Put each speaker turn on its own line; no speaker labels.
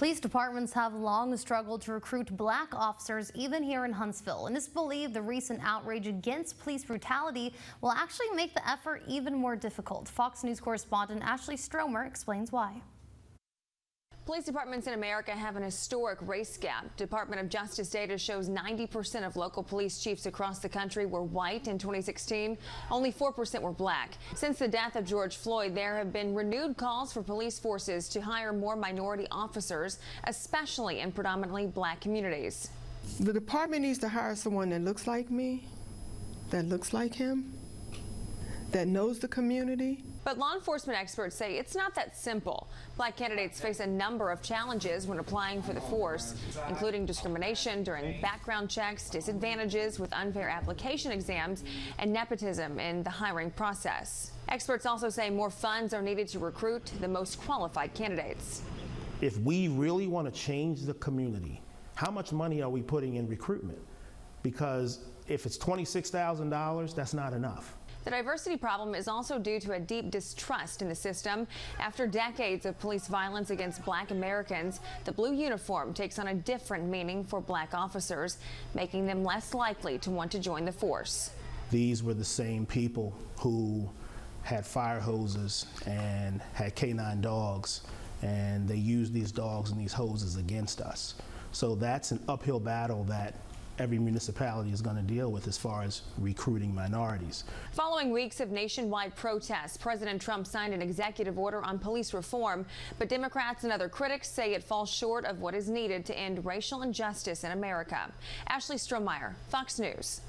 Police departments have long struggled to recruit black officers, even here in Huntsville, and it's believed the recent outrage against police brutality will actually make the effort even more difficult. Fox News correspondent Ashley Stromer explains why.
Police departments in America have an historic race gap. Department of Justice data shows 90% of local police chiefs across the country were white in 2016. Only 4% were black. Since the death of George Floyd, there have been renewed calls for police forces to hire more minority officers, especially in predominantly black communities.
The department needs to hire someone that looks like me, that looks like him, that knows the community.
But law enforcement experts say it's not that simple. Black candidates face a number of challenges when applying for the force, including discrimination during background checks, disadvantages with unfair application exams, and nepotism in the hiring process. Experts also say more funds are needed to recruit the most qualified candidates.
If we really want to change the community, how much money are we putting in recruitment? Because if it's $26,000, that's not enough.
The diversity problem is also due to a deep distrust in the system. After decades of police violence against black Americans, the blue uniform takes on a different meaning for black officers, making them less likely to want to join the force.
These were the same people who had fire hoses and had canine dogs, and they used these dogs and these hoses against us. So that's an uphill battle that every municipality is going to deal with as far as recruiting minorities.
Following weeks of nationwide protests, President Trump signed an executive order on police reform, but Democrats and other critics say it falls short of what is needed to end racial injustice in America. Ashley Stromer, Fox News.